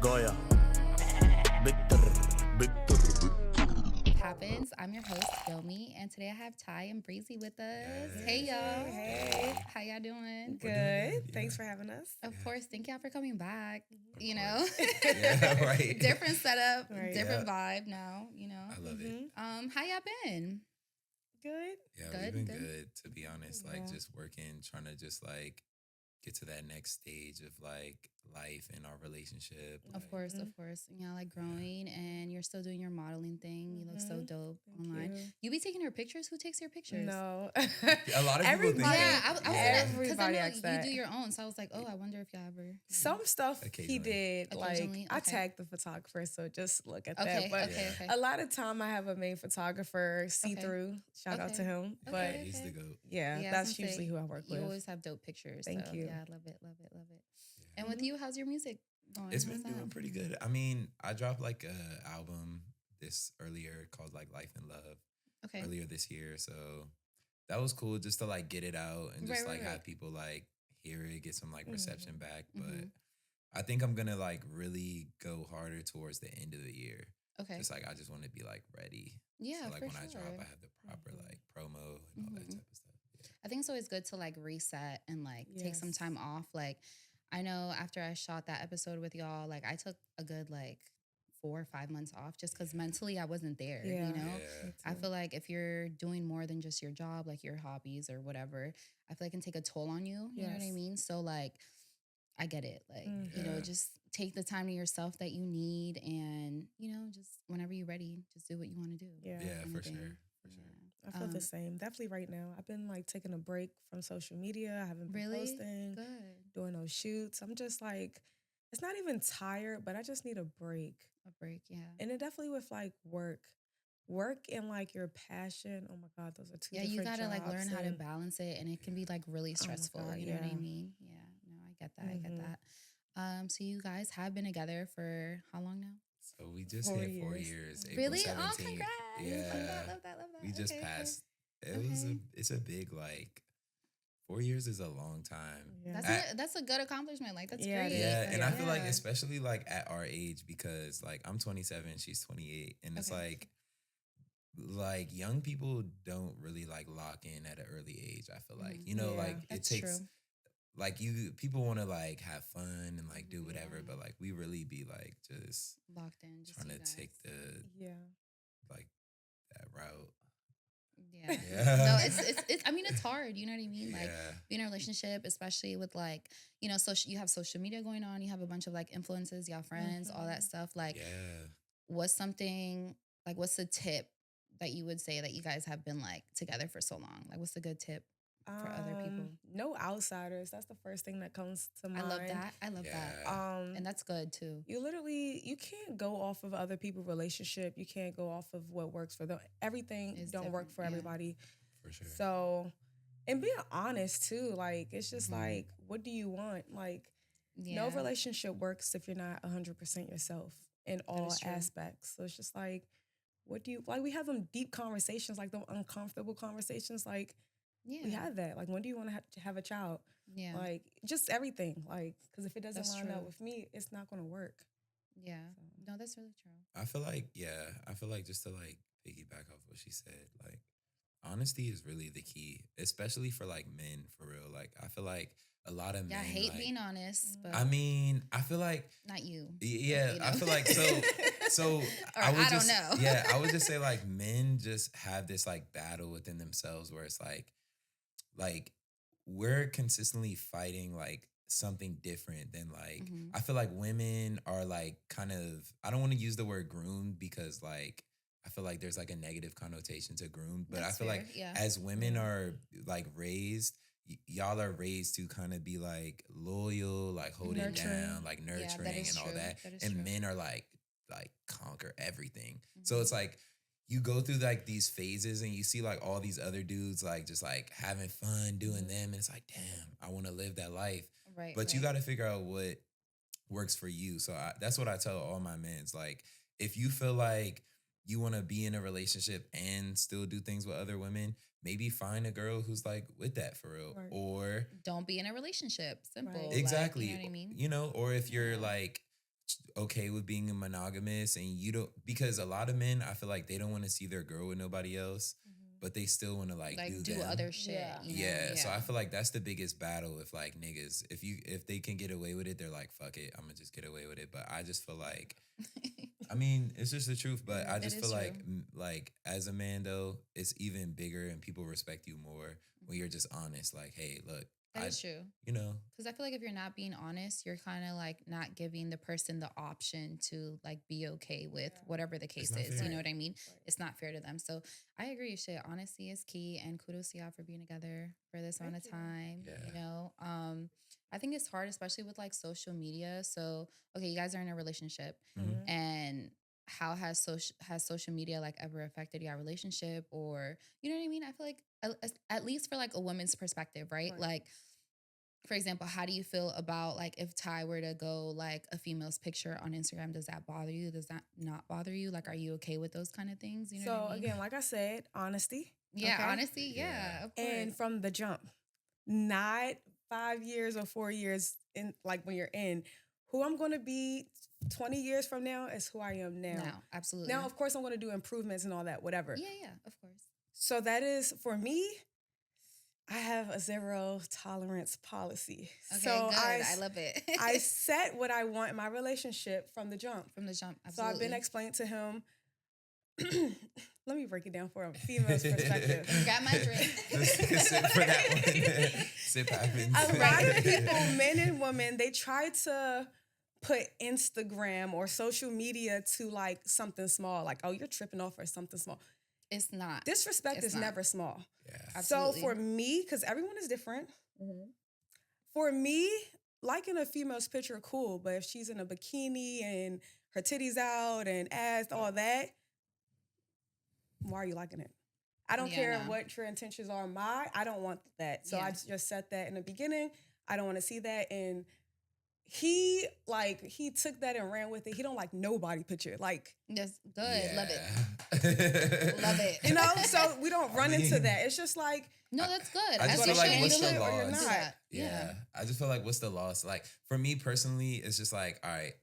Goya. Victor, Victor. Happens. I'm your host, Yomi, and today I have Ty and Breezy with us. Hey, y'all. Hey. How y'all doing? Good. Thanks for having us. Of course. Thank y'all for coming back. Of you course. know, Yeah, right. different setup, Right. different vibe now. You know. I love it. How y'all been? Good. Yeah, Good, we've been good. good, to be honest. Like Yeah. just working, trying to just like get to that next stage of like life and our relationship. Of like- course, of course. You know, like growing, and you're still doing your modeling thing. You look so Mhm. dope Thank online. You be taking her pictures? Who takes your pictures? No. A lot of people think Everybody, Yeah, that. I was Yeah. because I Everybody know asks you that. do your own. So I was like, oh, I wonder if y'all ever. Some stuff he Occasionally. did, like Occasionally, I okay. tagged the photographer, so just look at Okay, that. But okay, Yeah. okay. a lot of time I have a main photographer, see through. Shout out to Okay. him. Okay. But Yeah, he's the goat. yeah, Yeah, I was that's gonna usually say, who I work You with. always have dope pictures. Thank so, you. Yeah, I love it, love it, love it. Yeah. And with you, how's your music going? It's How's been doing that? pretty good. I mean, I dropped like a album this earlier called like Life and Love Okay. earlier this year. So that was cool just to like get it out and just Right, like right, have right. people like hear it, get some like reception back. But Mhm. I think I'm gonna like really go harder towards the end of the year. Okay. Just like I just want to be like ready. Yeah, So like for when I drop, sure. I have the proper Mhm. like promo and all that Mhm. type of stuff. Yeah. I think it's always good to like reset and like take some Yes. time off. Like, I know after I shot that episode with y'all, like I took a good like 4 or 5 months off just because mentally I wasn't there. Yeah. You know, Yeah. Me I too. feel like if you're doing more than just your job, like your hobbies or whatever, I feel like it can take a toll on you. You know what I Yes. mean? So like, I get it. Like, you know, Yeah. just take the time to yourself that you need, and you know, just whenever you're ready, just do what you want to do. Yeah. Yeah, kind for of sure. thing. For sure. I feel the Um, same. Definitely right now. I've been like taking a break from social media. I haven't been Really posting, good. doing those shoots. I'm just like, it's not even tired, but I just need a break. A break, yeah. And it definitely with like work and like your passion. Oh my God, those are two Yeah, you different gotta like learn jobs. how to and- balance it, and it can be like really Oh my stressful. God, You know what I yeah. mean? Yeah, no, I get that. I get Mhm. that. So you guys have been together for how long now? So we just 4 hit 4 years. years. April Really? 17th. Oh, congrats! Love Yeah. that. Love that. Love that. We just Okay, okay. passed. It was Okay. it's a big like 4 years is a long time. Yeah. That's a good accomplishment. Like that's Yeah, it great. is. Yeah, and I feel like Yeah. especially like at our age because like I'm 27, she's 28, and it's Okay. like young people don't really like lock in at an early age. I feel like you know Yeah, like it that's takes true. like you people want to like have fun and like do whatever, Yeah. but like we really be like just Locked in. Just trying you to guys. take the Yeah. like that route. Yeah. Yeah. No, it's. I mean, it's hard. You know what I mean? Like Yeah. being in a relationship, especially with like you know, you have social media going on. You have a bunch of like influences, y'all friends, all that stuff. Like, Yeah. what's something like? What's the tip that you would say that you guys have been like together for so long? Like, what's a good tip for other people? No outsiders. That's the first thing that comes to mind. I love that. I love that. Yeah. And that's good too. You can't go off of other people's relationship. You can't go off of what works for them. Everything It's don't work different, for yeah. everybody. For sure. So, and being honest too, like it's just Mhm. like, what do you want? Like, Yeah. no relationship works if you're not 100% yourself in all is true. aspects. So it's just like, what do you like? We have them deep conversations, like them uncomfortable conversations. Like Yeah. we have that. Like, when do you want to have a child? Yeah. Like just everything. Like, because if it doesn't That's line true. up with me, it's not going to work. Yeah. So. No, that's really true. I feel like just to like piggyback off what she said, like honesty is really the key, especially for like men for real. Like I feel like a lot of Yeah, I men hate like, being honest, but I mean, I feel like not you. yeah, you I know. feel like so Or I would I don't just know. yeah, I would just say like men just have this like battle within themselves where it's like we're consistently fighting like something different than like Mhm. I feel like women are like kind of I don't want to use the word groomed because like I feel like there's like a negative connotation to groomed, but That's I feel fair, like yeah. as women Yeah. are like raised, y'all are raised to kind of be like loyal, like hold it Nurturing. down, like Yeah, that nurturing is and all true. that. That is And true. men are like conquer everything. So it's Mhm. like you go through like these phases and you see like all these other dudes like just like having fun doing them. And it's like, damn, I want to live that life. Right. But you right. got to figure out what works for you. So that's what I tell all my men. It's like, if you feel like you want to be in a relationship and still do things with other women, maybe find a girl who's like with that for real. Right. Or Don't be in a relationship. Simple. Right. Like, exactly, you know what I mean? or if you're Yeah. like okay with being monogamous, and you don't, because a lot of men, I feel like they don't want to see their girl with nobody else, but they still want to like do them. other shit. Yeah. You know? Yeah, so I feel like that's the biggest battle with like niggas. If they can get away with it, they're like, fuck it, I'm gonna just get away with it. But I just feel like, I mean, it's just the truth. But I It just is feel like, true. like as a man though, it's even bigger, and people respect you more when you're just honest. Like, hey, look, That is true. you know, Because I feel like if you're not being honest, you're kind of like not giving the person the option to like be okay with whatever the case not is. fair. You know what I mean? Right. It's not fair to them. So I agree. Shit, honesty is key, and kudos to y'all for being together for this amount of Thank you. time. Yeah. You know, I think it's hard, especially with like social media. So okay, you guys are in a relationship, Mhm. and how has social media like ever affected your relationship, or you know what I mean? I feel like at least for like a woman's perspective, right? Right. Like, for example, how do you feel about like if Ty were to go like a female's picture on Instagram? Does that bother you? Does that not bother you? Like, are you okay with those kind of things? You know So what I mean? again, like I said, honesty. Yeah, okay? honesty. Yeah, Yeah. of course. And from the jump, not 5 years or 4 years in, like when you're in, who I'm going to be 20 years from now is who I am now. now, absolutely. Now, of course, I'm going to do improvements and all that, whatever. yeah, of course. So that is, for me, I have a zero tolerance policy. Okay, So good. I love it. I set what I want in my relationship from the jump. From the jump, So absolutely. I've been explaining to him. Let me break it down for a female's perspective. Grab my drink. Sip for that one. Sip happens. A lot of people, men and women, they try to put Instagram or social media to like something small, like, oh, you're tripping off or something small. It's not. Disrespect It's is not. never small. Yeah. Absolutely. So for me, because everyone is different, for me, liking a female's picture, cool, but if she's in a bikini and her titties out and ass, all that, why are you liking it? I don't Yeah, care no. what your intentions are. I don't want that. So I Yeah. just said that in the beginning. I don't want to see that. And he took that and ran with it. He don't like nobody picture. Like, That's good. Love it. it. Love it. you know, so we don't run into mean, that. It's just like, No, that's good. I just As feel you like should. what's handle the it or you're loss? not. Yeah. I just feel like what's the loss? Like for me personally, it's just like, all right,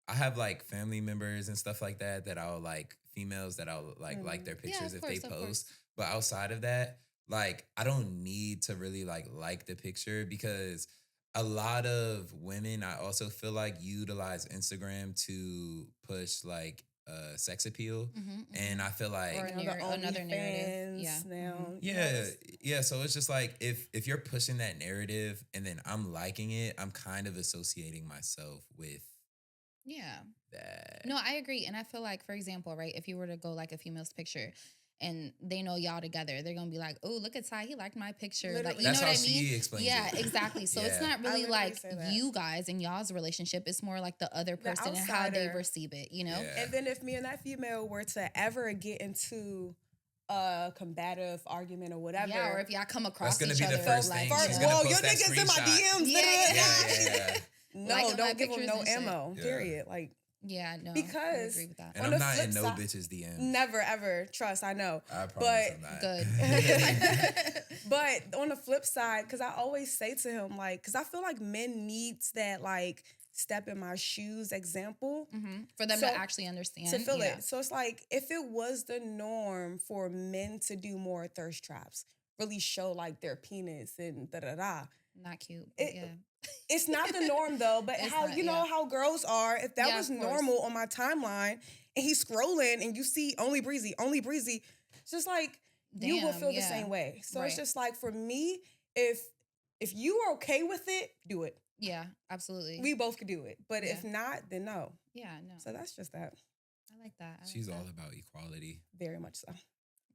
I have like family members and stuff like that I'll like females that I'll like their Yeah, pictures of if course, they of course. post. But outside of that, like I don't need to really like the picture, because a lot of women, I also feel like, utilize Instagram to push like sex appeal. And I feel like Or another narrative. Yeah. Now, yeah. So it's just like if you're pushing that narrative and then I'm liking it, I'm kind of associating myself with Yeah. that. No, I agree. And I feel like, for example, right, if you were to go like a female's picture and they know y'all together, they're gonna be like, oh, look at Ty, he liked my picture. Like, Literally. you That's know how what I mean? she explains Yeah, it. exactly. So it's Yeah. not I really literally like say that. you guys and y'all's relationship. It's more like the other person and how they outsider. receive it, you know? Yeah. And then if me and that female were to ever get into a combative argument or whatever, Yeah, or if y'all come across gonna each be the other, first like, thing. you She's know? gonna whoa, post your that niggas in my screenshot. DMs. Yeah. No, Liking my don't give them pictures no and shit. ammo. Yeah. Period. Like, Yeah, no. I Because- agree with that. And On I'm the not flip in no side- bitches DM. never ever trust. I know. I promise But- I'm not. Good. But on the flip side, because I always say to him, like, because I feel like men needs that, like, step in my shoes example For them So- to actually understand. to feel yeah. it. So it's like, if it was the norm for men to do more thirst traps, really show like their penis and da-da-da. Not cute. But It- yeah. It's not the norm though, but It's how not, you know yeah. how girls are. If that Yeah, was of course. normal on my timeline and he's scrolling and you see only Breezy, it's just like you will Damn, feel the yeah. same way. So it's Right. just like for me, if you are okay with it, do it. Yeah, absolutely. We both could do it. But Yeah. if not, then no. yeah, no. So that's just that. I like that. I like She's that. all about equality. Very much so.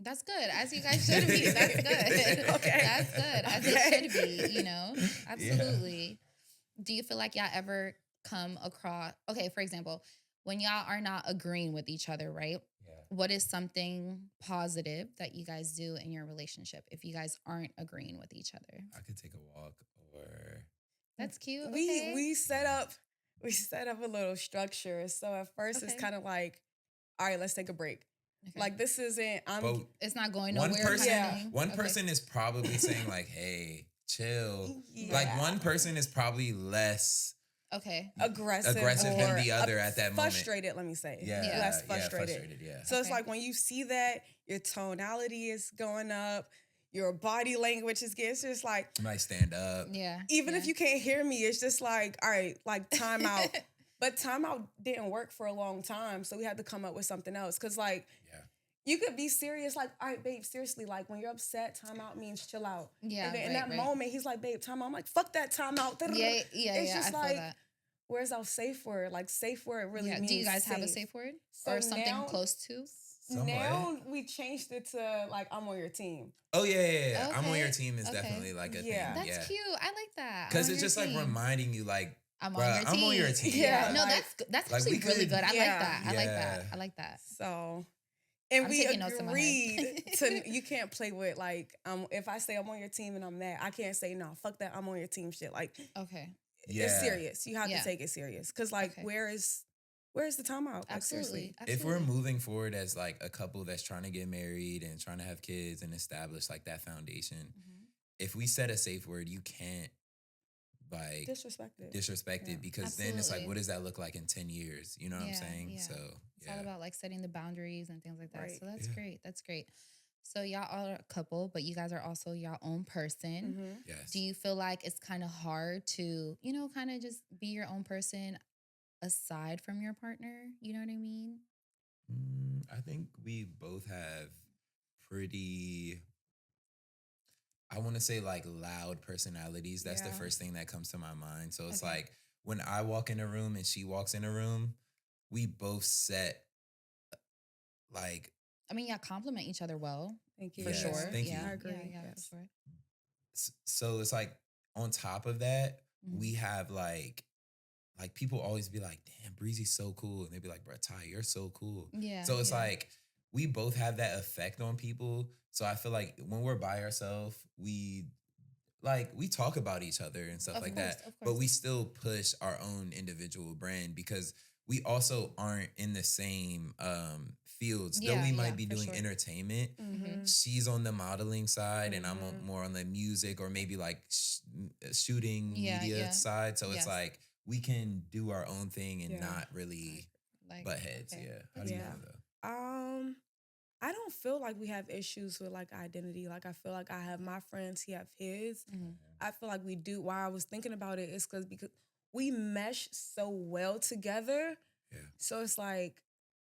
That's good. As you guys should be. That's good. Okay. That's good. As Okay. it should be, you know? Absolutely. Do you feel like y'all ever come across, okay, for example, when y'all are not agreeing with each other, right? Yeah. What is something positive that you guys do in your relationship if you guys aren't agreeing with each other? I could take a walk, or That's cute. We okay. we set up a little structure. So at first it's Okay. kind of like, all right, let's take a break. Okay. Like this isn't But it's not going one nowhere. person, kinda thing? one Okay. person is probably saying like, "Hey, chill." Yeah. Like one person is probably less Okay. aggressive than or the other at that moment. frustrated, let me say. Yeah, Yeah. Less frustrated. yeah. So it's Okay. like when you see that, your tonality is going up, your body language is getting, it's just like, You might stand up. Yeah. even yeah. if you can't hear me, it's just like, all right, like timeout. But timeout didn't work for a long time. So we had to come up with something else. Cause like, Yeah. you could be serious, like, all right, babe, seriously, like when you're upset, timeout means chill out. Yeah, And then in right, that right. moment, he's like, babe, timeout. I'm like, fuck that timeout. Yeah, yeah, It's yeah. just I like, feel that. where's our safe word? Like safe word really Yeah. means Do you guys have a safe word So or something now- close to? Somewhat. Now we changed it to like, I'm on your team. Oh yeah. I'm on Okay, your team is okay. definitely like a Yeah. thing. That's cute. I like that. I'm Because on it's your just like team. reminding you, like, I'm bruh, on your team. I'm on your team. Yeah, No, like- that's like, actually we really could- good. I Yeah. like that. I like that. Yeah. I like that. So, and I'm we taking notes in my head. agreed to, you can't play with like, if I say I'm on your team and I'm mad, I can't say, no, fuck that, I'm on your team shit. Like, Okay. Yeah. it's serious. You have Yeah. to take it serious. Cause like, Okay. where's the timeout? Like, seriously. Absolutely. If we're Absolutely. moving forward as like a couple that's trying to get married and trying to have kids and establish like that foundation, Mhm. if we set a safe word, you can't like Disrespect it. disrespect Yeah. it, because then it's like, Absolutely. what does that look like in 10 years? You know what I'm Yeah, saying? yeah. So It's all about like setting the boundaries and things like that. Right. So that's Yeah. great. That's great. So y'all are a couple, but you guys are also your own person. Mhm. yes. Do you feel like it's kind of hard to, kind of just be your own person aside from your partner? You know what I mean? I think we both have pretty, I want to say like loud personalities. That's the Yeah. first thing that comes to my mind. So it's Okay. like when I walk in a room and she walks in a room, we both set like, I mean, yeah, compliment each other well, Thank you. for Yes, sure. thank you. yeah, I agree. Yeah, Yes. for sure. so it's like on top of that, Mhm. we have like people always be like, damn, Breezy's so cool. And they be like, bro, Ty, you're so cool. Yeah. So it's yeah. like we both have that effect on people. So I feel like when we're by ourselves, we talk about each other and stuff Of like course, that. of But course. we still push our own individual brand because we also aren't in the same fields. Though Yeah, we yeah, might be for doing sure. entertainment, Mhm. she's on the modeling side and I'm Mhm. more on the music or maybe like shooting Yeah, media yeah. side. So Yes. it's like we can do our own thing and Yeah. not really Like, butt heads. okay. Yeah. How That's do you Yeah. feel though? I don't feel like we have issues with like identity. Like I feel like I have my friends, he have his. Mhm. I feel like we do. Why I was thinking about it is because we mesh so well together. Yeah. So it's like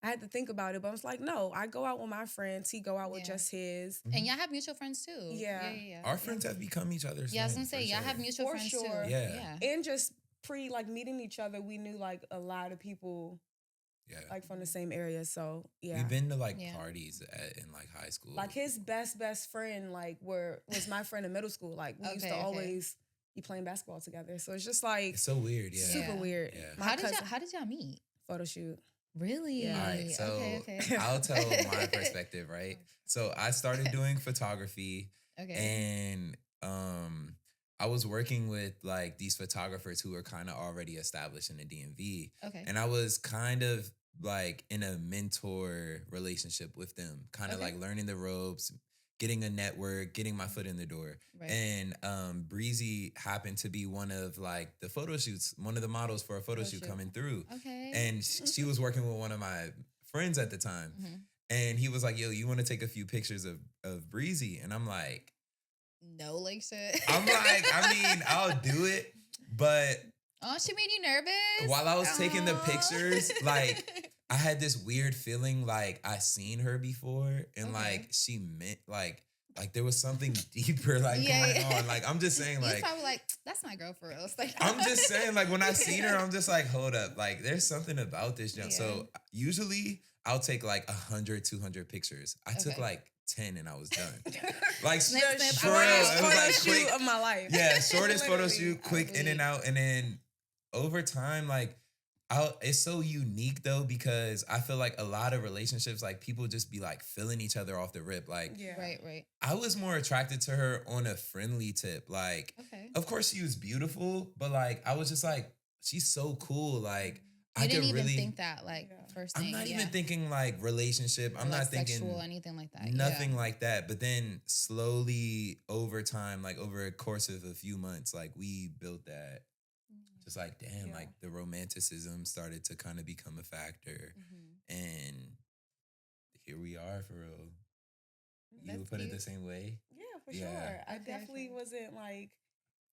I had to think about it, but I was like, no, I go out with my friends. He go out with Yeah. just his. And y'all have mutual friends too. Yeah. Yeah. Our friends have become each other's Yeah, I was friends. gonna say, for y'all sure. have mutual For friends sure. too. Yeah. And just like meeting each other, we knew like a lot of people Yeah. like from the same area. So yeah. We've been to like Yeah. parties in like high school. Like his best friend, like was my friend in middle school. Like we used to Okay, okay. always be playing basketball together. So it's just like It's so weird. Yeah. super Yeah. weird. Yeah. My How did cousin, y'all meet? photo shoot. Really? Yeah. All right, so okay. I'll tell my perspective, right? So I started doing photography Okay. and I was working with like these photographers who were kind of already established in the DMV. Okay. And I was kind of like in a mentor relationship with them, kind of Okay. like learning the ropes, getting a network, getting my foot in the door. Right. And Breezy happened to be one of like the photo shoots, one of the models for a photo shoot shoot. coming through. Okay. And she was working with one of my friends at the time. Mhm. And he was like, yo, you want to take a few pictures of Breezy? And I'm like, shit. I mean, I'll do it. But Oh, she made you nervous? while I was taking the Aw. pictures, like I had this weird feeling like I seen her before and Okay. like she meant like there was something deeper like Yeah, going yeah. on. Like I'm just saying You was like probably like, that's my girl for real. Like, I'm just saying, like, when I seen her, I'm just like, hold up. Like, there's something about this junk. Yeah. So usually I'll take like 100, 200 pictures. I took Okay. like 10 and I was done. Like, Snip, snip, for I'm real, out. it was photo like shoot quick. of my life. Yeah, shortest photo Literally. shoot, quick in and out. And then over time, like, it's so unique though, because I feel like a lot of relationships, like people just be like feeling each other off the rip. Like, Yeah. Right. I was more attracted to her on a friendly tip. Like, Okay. of course she was beautiful, but like I was just like, she's so cool. Like You I didn't could even really think that, like, Yeah. first I'm thing. not yeah. even thinking like relationship. Or, I'm like, not thinking sexual, anything like that. nothing Yeah. like that. But then slowly over time, like over a course of a few months, like we built that just like, damn, Yeah. like the romanticism started to kind of become a factor. Mhm. And here we are for real. You That's would put it the cute. same way? Yeah, for Yeah. sure. I Okay, definitely okay. wasn't like,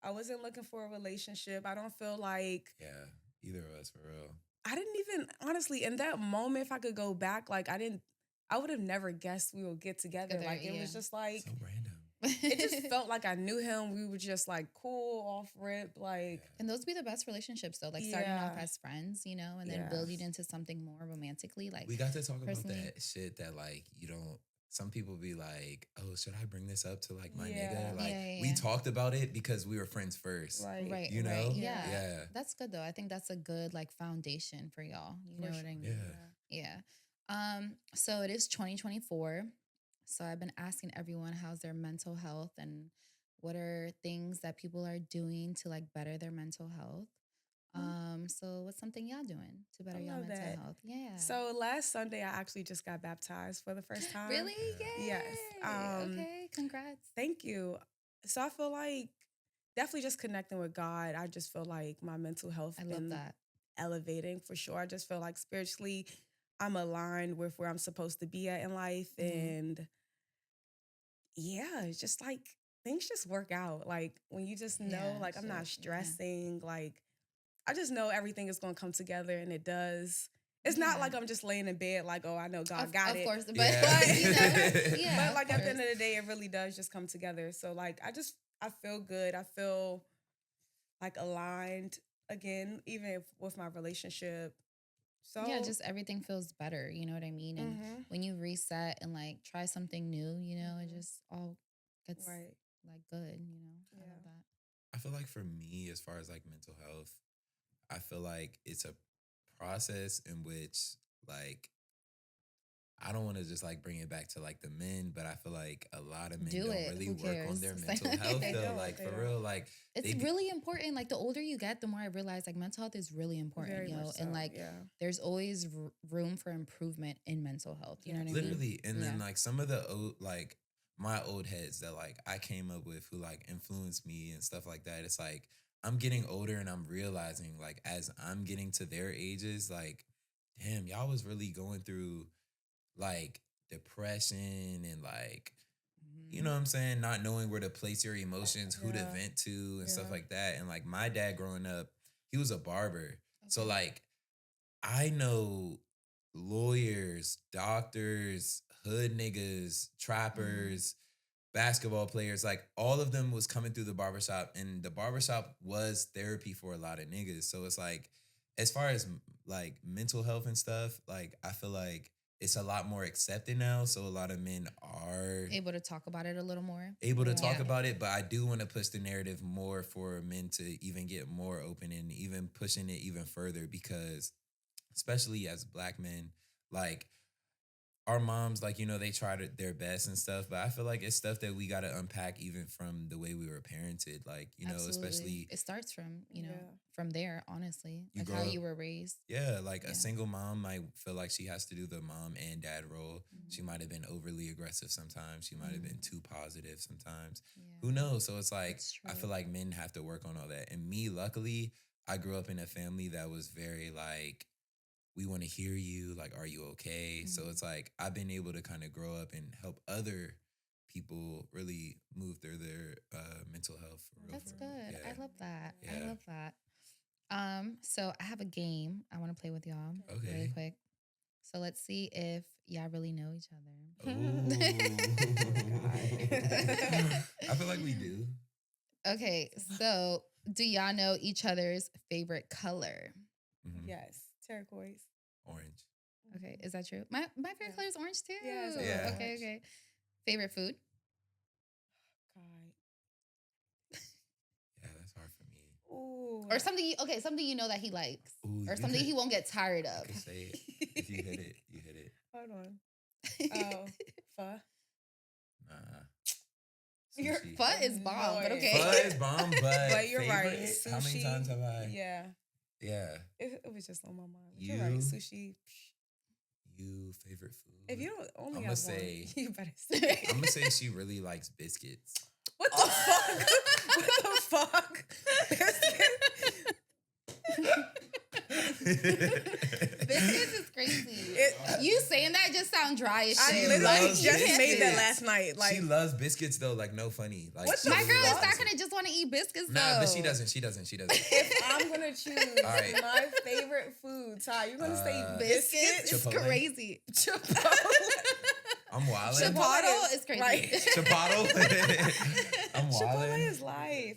I wasn't looking for a relationship. I don't feel like, Yeah, either of us for real. I didn't even, honestly, in that moment, if I could go back, like, I would have never guessed we would get together. Together, Like, it was yeah. just like, So random. it just felt like I knew him. We were just like cool off rip. Like, And those be the best relationships though, like starting off Yeah. as friends, you know, and then Yeah. building into something more romantically. Like We got to talk about personally- that shit that like you don't. Some people be like, "Oh, should I bring this up to like my Yeah. nigga?" Like Yeah, we yeah. talked about it because we were friends first. right. You know? Yeah. Yeah. That's good though. I think that's a good like foundation for y'all. You For know what sure. I mean? Yeah. Yeah. So it is 2024. So I've been asking everyone how's their mental health and what are things that people are doing to like better their mental health. So what's something y'all doing to better I y'all love mental that. health? Yeah. So last Sunday, I actually just got baptized for the first time. really? Yeah. Yay. Yes. Okay. Congrats. Thank you. So I feel like definitely just connecting with God. I just feel like my mental health I love been that. elevating for sure. I just feel like spiritually, I'm aligned with where I'm supposed to be at in life, Mhm. and yeah, it's just like things just work out. Like when you just know, Yeah, like I'm not shit, yeah. stressing. Like I just know everything is going to come together, and it does. It's not Yeah. like I'm just laying in bed like, oh, I know God got of it. course, but Yeah. you know, yeah. But like of at the end course. of the day, it really does just come together. So like I feel good. I feel like aligned again, even with my relationship. So Yeah, just everything feels better. You know what I mean? And Mhm. when you reset and like try something new, you know, it Mhm. just all gets Right. like good. You know, I Yeah. love that. I feel like for me, as far as like mental health, I feel like it's a process in which like I don't want to just like bring it back to like the men, but I feel like a lot of men Do don't it. really Who work on cares? their It's mental like- health They though. don't, Like they for don't. real, like It's they be- really important. Like the older you get, the more I realize like mental health is really important. Very You know, much and so, like yeah. there's always room for improvement in mental health. You know what I mean? literally. And then Yeah. like some of the old like my old heads that like I came up with who like influenced me and stuff like that. It's like I'm getting older and I'm realizing like as I'm getting to their ages, like damn, y'all was really going through like depression and like you know what I'm saying, not knowing where to place your emotions, who to Yeah. vent to and stuff Yeah. like that. And like my dad growing up, he was a barber. So Okay. like I know lawyers, doctors, hood niggas, trappers, basketball players, like all of them was coming through the barbershop, and the barbershop was therapy for a lot of niggas. So it's like, as far as like mental health and stuff, like I feel like it's a lot more accepted now. So a lot of men are Able to talk about it a little more. able to talk Yeah. about it, but I do want to push the narrative more for men to even get more open and even pushing it even further, because especially as black men, like our moms, like, you know, they try their best and stuff, but I feel like it's stuff that we got to unpack even from the way we were parented. Like, you know, Absolutely. especially, It starts from, you know, Yeah. from there, honestly. You Like grow how up- you were raised. yeah, like Yeah. a single mom might feel like she has to do the mom and dad role. She might have been overly aggressive sometimes. She might have been too positive sometimes. Yeah. Who knows? So it's like, It's I true. feel like men have to work on all that. And me, luckily, I grew up in a family that was very like, we want to hear you. Like, are you okay? So Mhm. it's like, I've been able to kind of grow up and help other people really move through their mental health. For real, That's for real. good. I Yeah. love that. I Yeah. love that. So I have a game I want to play with y'all really Okay. quick. So let's see if y'all really know each other. Ooh. God. I feel like we do. Okay, so do y'all know each other's favorite color? Mhm. Yes, turquoise. Orange. Okay, is that true? My favorite Yeah. color is orange too. Yeah, it's Yeah. Okay, orange. okay. Favorite food? God. Yeah, that's hard for me. Ooh. Or something something you know that he likes. Ooh, Or you something could- he won't get tired You of. can say it. If you hit it, you hit it. Hold on. Oh, pho. Nah. Your Sushi. pho is bomb, but Annoying. okay. Pho is bomb, but, But you're right. favorite? Sushi. How many times have I? Yeah. Yeah. It was just on my mind. But you're right. You? Sushi. You favorite food? If you don't only I'ma have say- one, you better say. I'm gonna say she really likes biscuits. What the fuck? What the fuck? Biscuits is crazy. You saying that just sound dry as I shit. literally loves just made that biscuits. last night. Like, She loves biscuits though, like no funny. Like What she the My girl really is fuck? not loves gonna it. just want to eat biscuits though. Nah, but she doesn't. She doesn't. She doesn't. if I'm gonna choose right. my favorite food, Ty, you're gonna say Biscuits biscuits? is Chipotle. crazy. Chipotle. I'm wildin'. Chipotle is crazy. Right. Chipotle. I'm Chipotle wildin'. is life.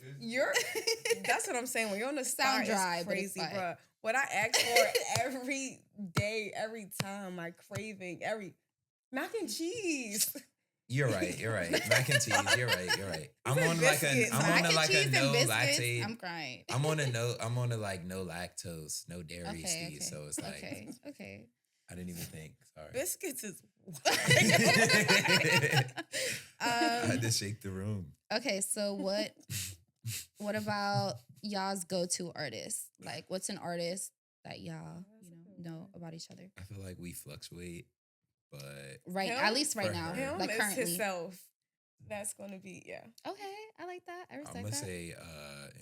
That's what I'm saying. When you're on the Sound sound dry, it's but it's crazy, fine. bro. What I ask for every day, every time, my craving, every mac and cheese. You're right. You're right. Mac and cheese. You're right. You're right. I'm said on like a. biscuits. I'm Mac on and a like cheese a and no biscuits, lactate. I'm crying. I'm on a no. I'm on a like no lactose, no dairy Okay, Steve. okay. So it's like Okay. I didn't even think. Sorry. Biscuits is I had to shake the room. Okay, so what about y'all's go-to artist? Like, what's an artist that y'all know about each other? I feel like we fluctuate, but Right, Him? at least right For now, her. him like is currently. himself. That's gonna be Okay, I like that. I I'm respect gonna that. say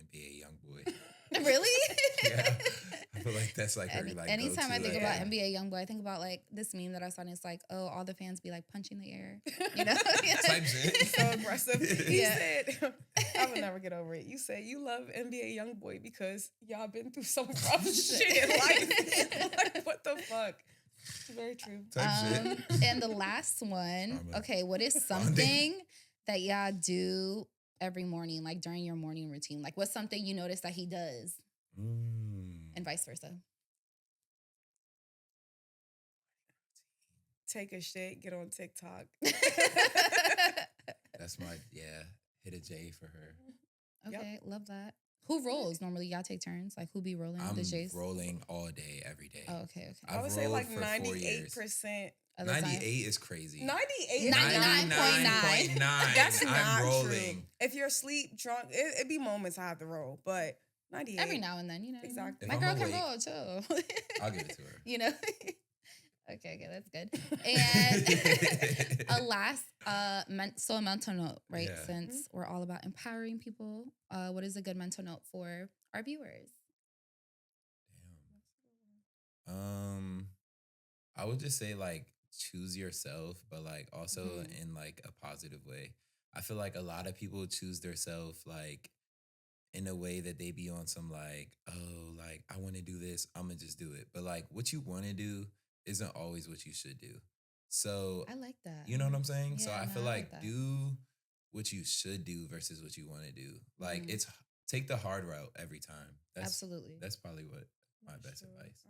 NBA YoungBoy. Really? Yeah, I feel like that's like her Any- like. anytime I go-to, think like, about NBA YoungBoy, I think about like this meme that I saw, and it's like, oh, all the fans be like punching the air, you know? type shit. so aggressive. He Yeah. said, I will never get over it. You said you love NBA YoungBoy because y'all been through some rough shit in life. Like, what the fuck? Very true. Type shit. And the last one, Karma. okay, what is something that y'all do every morning, like during your morning routine? Like, what's something you notice that he does, and vice versa? Take a shit, get on TikTok. That's my hit a J for her. Okay, love that. Who rolls normally? Y'all take turns. Like, who be rolling I'm the J's? rolling all day, every day. Oh, okay. I would I've say like rolled for 4 years. 98%. Of the time? 98 is crazy. 98. 99.9. That's not I'm true. rolling. If you're asleep, drunk, it'd be moments I have to roll, but 98. Every now and then, you know. Exactly. My If girl I'm can awake, roll too. I'll give it to her. You know. Okay, that's good. And a last, a mental note, right? Yeah. Since we're all about empowering people, what is a good mental note for our viewers? Damn. I would just say like choose yourself, but like also in like a positive way. I feel like a lot of people choose themselves like in a way that they be on some like, oh, like I want to do this, I'm gonna just do it. But like what you want to do isn't always what you should do. So I like that. you know what I'm saying? So Yeah, I no, feel I like like that. do what you should do versus what you want to do. Like it's take the hard route every time. Absolutely. That's probably what my That's best true. advice.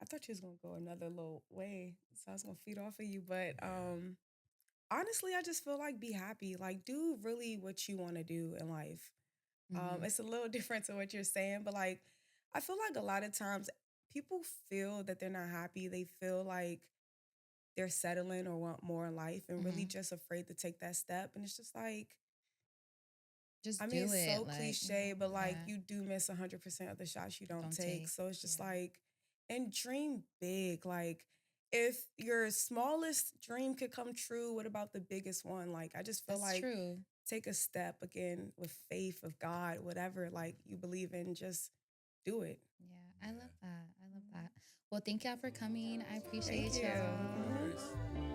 I thought you was gonna go another little way, so I was gonna feed off of you. But honestly, I just feel like be happy. Like do really what you want to do in life. Mhm. It's a little different to what you're saying, but like I feel like a lot of times people feel that they're not happy. They feel like they're settling or want more in life, and really just afraid to take that step. And it's just like. Just I do mean, it's it. so like, cliche, but like yeah. you do miss 100% of the shots you don't take. take, So it's just yeah. like, and dream big. Like, if your smallest dream could come true, what about the biggest one? Like, I just feel That's like true. take a step again with faith of God, whatever like you believe in, just do it. Yeah, I love that. I love that. Well, thank y'all for coming. I appreciate Thank you. y'all. Mhm. Of course.